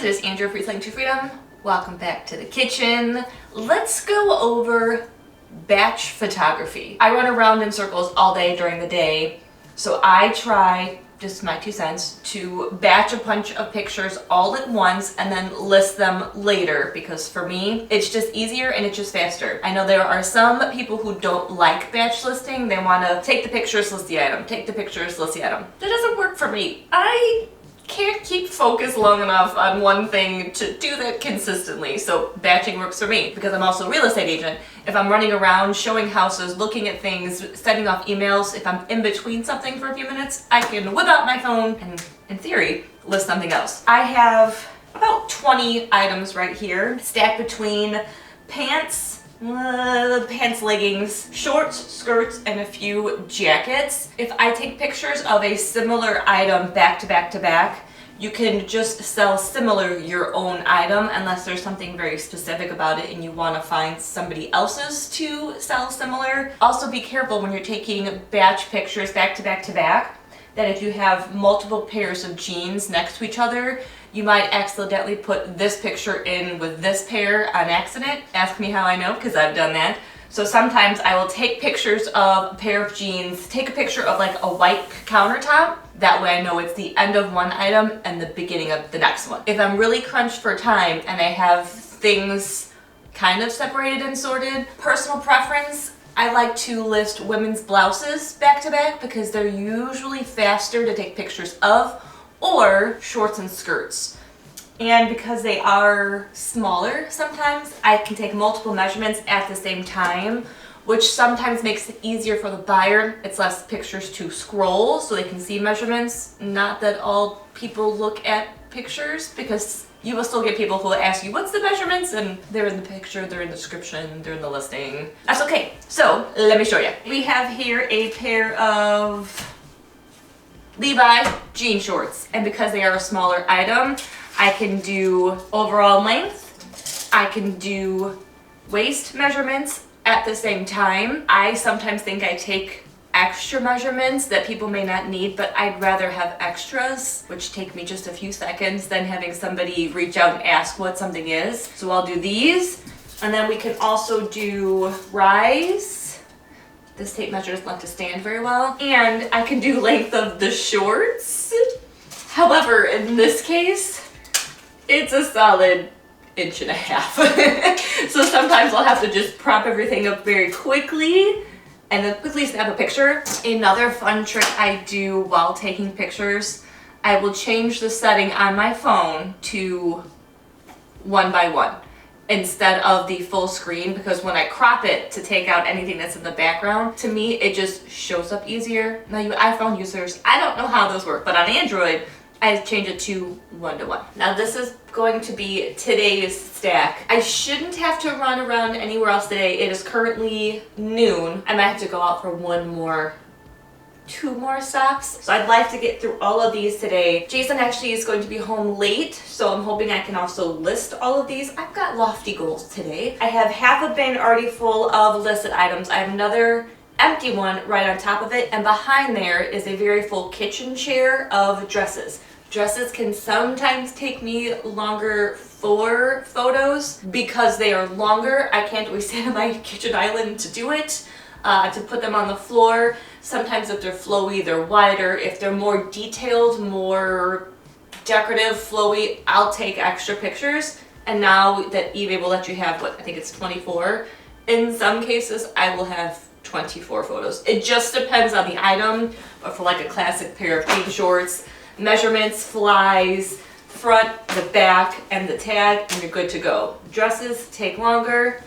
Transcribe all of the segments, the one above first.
friends, it is Andrew of Reselling to Freedom. Welcome back to the kitchen. Let's go over batch photography. I run around in circles all day during the day, so I try, just my 2 cents, to batch a bunch of pictures all at once and then list them later, because for me, it's just easier and it's just faster. I know there are some people who don't like batch listing. They want to take the pictures, list the item, take the pictures, list the item. That doesn't work for me. I can't keep focused long enough on one thing to do that consistently. So batching works for me because I'm also a real estate agent. If I'm running around showing houses, looking at things, sending off emails, if I'm in between something for a few minutes, I can whip out my phone and, in theory, list something else. I have about 20 items right here stacked between pants, leggings, shorts, skirts, and a few jackets. If I take pictures of a similar item back to back to back, you can just sell similar your own item unless there's something very specific about it and you want to find somebody else's to sell similar. Also be careful when you're taking batch pictures back to back to back, that if you have multiple pairs of jeans next to each other, you might accidentally put this picture in with this pair on accident. Ask me how I know, because I've done that. So sometimes I will take pictures of a pair of jeans, take a picture of like a white countertop. That way I know it's the end of one item and the beginning of the next one. If I'm really crunched for time and I have things kind of separated and sorted, personal preference, I like to list women's blouses back to back because they're usually faster to take pictures of, or shorts and skirts. And because they are smaller sometimes, I can take multiple measurements at the same time, which sometimes makes it easier for the buyer. It's less pictures to scroll so they can see measurements. Not that all people look at pictures, because you will still get people who will ask you, what's the measurements? And they're in the picture, they're in the description, they're in the listing. That's okay. So let me show you. We have here a pair of Levi jean shorts, and because they are a smaller item, I can do overall length, I can do waist measurements at the same time. I sometimes think I take extra measurements that people may not need, but I'd rather have extras, which take me just a few seconds, than having somebody reach out and ask what something is. So I'll do these, and then we can also do rise. This tape measure doesn't like to stand very well. And I can do length of the shorts. However, in this case, it's a solid 1.5 inches. So sometimes I'll have to just prop everything up very quickly and then quickly snap a picture. Another fun trick I do while taking pictures, I will change the setting on my phone to 1:1 instead of the full screen, because when I crop it to take out anything that's in the background, to me it just shows up easier. Now you iPhone users, I don't know how those work, but on Android I change it to 1:1. Now this is going to be today's stack. I shouldn't have to run around anywhere else today. It is currently noon. I might have to go out for two more stops. So I'd like to get through all of these today. Jason actually is going to be home late, so I'm hoping I can also list all of these. I've got lofty goals today. I have half a bin already full of listed items. I have another empty one right on top of it, and behind there is a very full kitchen chair of dresses. Dresses can sometimes take me longer for photos because they are longer. I can't always stand on my kitchen island to do it. To put them on the floor. Sometimes if they're flowy, they're wider. If they're more detailed, more decorative, flowy, I'll take extra pictures. And now that eBay will let you have, I think it's 24. In some cases, I will have 24 photos. It just depends on the item, but for like a classic pair of jean shorts, measurements, flies, front, the back, and the tag, and you're good to go. Dresses take longer.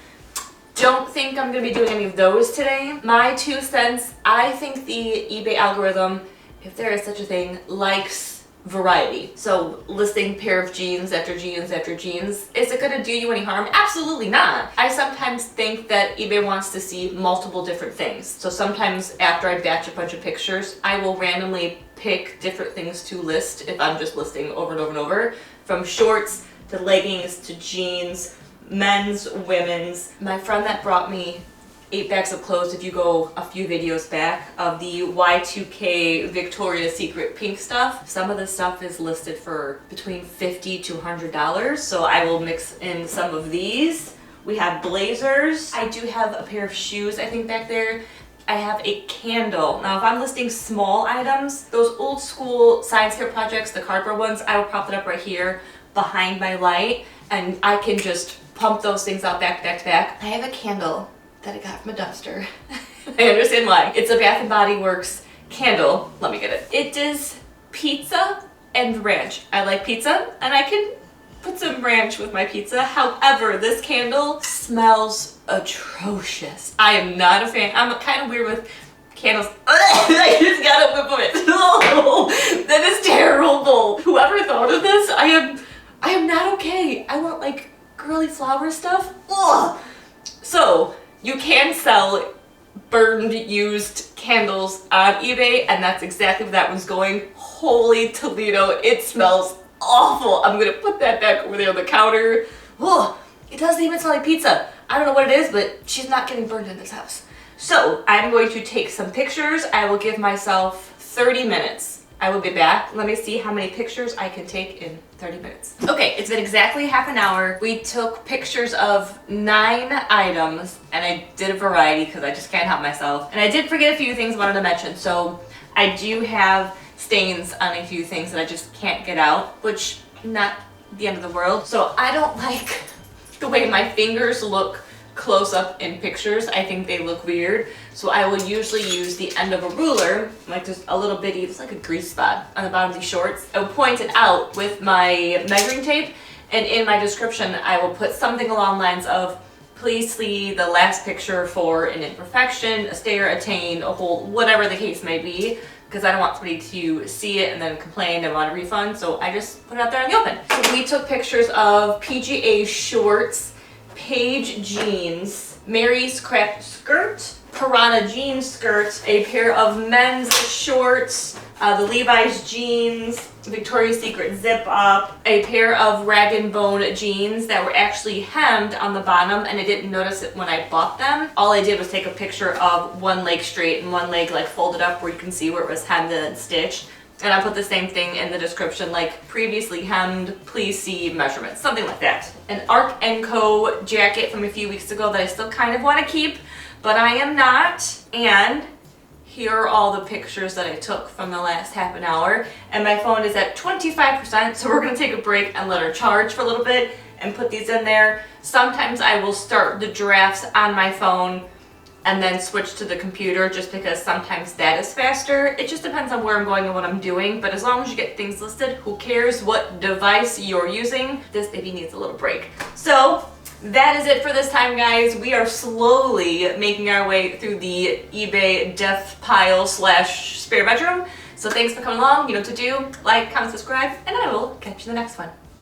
Don't think I'm going to be doing any of those today. My 2 cents, I think the eBay algorithm, if there is such a thing, likes variety. So listing pair of jeans after jeans after jeans, is it going to do you any harm? Absolutely not. I sometimes think that eBay wants to see multiple different things. So sometimes after I batch a bunch of pictures, I will randomly pick different things to list if I'm just listing over and over and over. From shorts to leggings to jeans, men's, women's. My friend that brought me 8 bags of clothes if you go a few videos back of the Y2K Victoria's Secret pink stuff. Some of the stuff is listed for between $50 to $100, so I will mix in some of these. We have blazers. I do have a pair of shoes, I think, back there. I have a candle. Now, if I'm listing small items, those old school science fair projects, the cardboard ones, I will prop it up right here behind my light, and I can just pump those things out back to back to back. I have a candle that I got from a dumpster. I understand why. It's a Bath & Body Works candle. Let me get it. It is pizza and ranch. I like pizza, and I can put some ranch with my pizza. However, this candle smells atrocious. I am not a fan. I'm kind of weird with candles. I just gotta whip it. Oh, that is terrible. Whoever thought of this, I am not okay. I want like girly flower stuff. Ugh. So you can sell burned used candles on eBay, and that's exactly where that one's going. Holy Toledo, it smells awful. I'm gonna put that back over there on the counter. Ugh, it doesn't even smell like pizza. I don't know what it is, but she's not getting burned in this house. So I'm going to take some pictures. I will give myself 30 minutes. I will be back. Let me see how many pictures I can take in 30 minutes. Okay, it's been exactly half an hour. We took pictures of 9 items, and I did a variety because I just can't help myself. And I did forget a few things I wanted to mention. So I do have stains on a few things that I just can't get out, which not the end of the world. So I don't like the way my fingers look close up in pictures. I think they look weird. So I will usually use the end of a ruler, like just a little bitty, it's like a grease spot on the bottom of these shorts. I will point it out with my measuring tape, and in my description I will put something along the lines of, please see the last picture for an imperfection, a stare, a taint, a hole, whatever the case may be, because I don't want somebody to see it and then complain and want a refund, so I just put it out there in the open. So we took pictures of PGA shorts, Paige jeans, Mary's craft skirt, Piranha jean skirt, a pair of men's shorts, the Levi's jeans, Victoria's Secret zip up, a pair of rag and bone jeans that were actually hemmed on the bottom, and I didn't notice it when I bought them. All I did was take a picture of one leg straight and one leg like folded up where you can see where it was hemmed and stitched. And I put the same thing in the description, like previously hemmed, please see measurements, something like that. An Arc & Co jacket from a few weeks ago that I still kind of want to keep, but I am not. And here are all the pictures that I took from the last half an hour. And my phone is at 25%, so we're gonna take a break and let her charge for a little bit and put these in there. Sometimes I will start the drafts on my phone and then switch to the computer just because sometimes that is faster. It just depends on where I'm going and what I'm doing, but as long as you get things listed, who cares what device you're using? This baby needs a little break. So that is it for this time, guys. We are slowly making our way through the eBay death pile / spare bedroom. So thanks for coming along. You know what to do. Like, comment, subscribe, and I will catch you in the next one.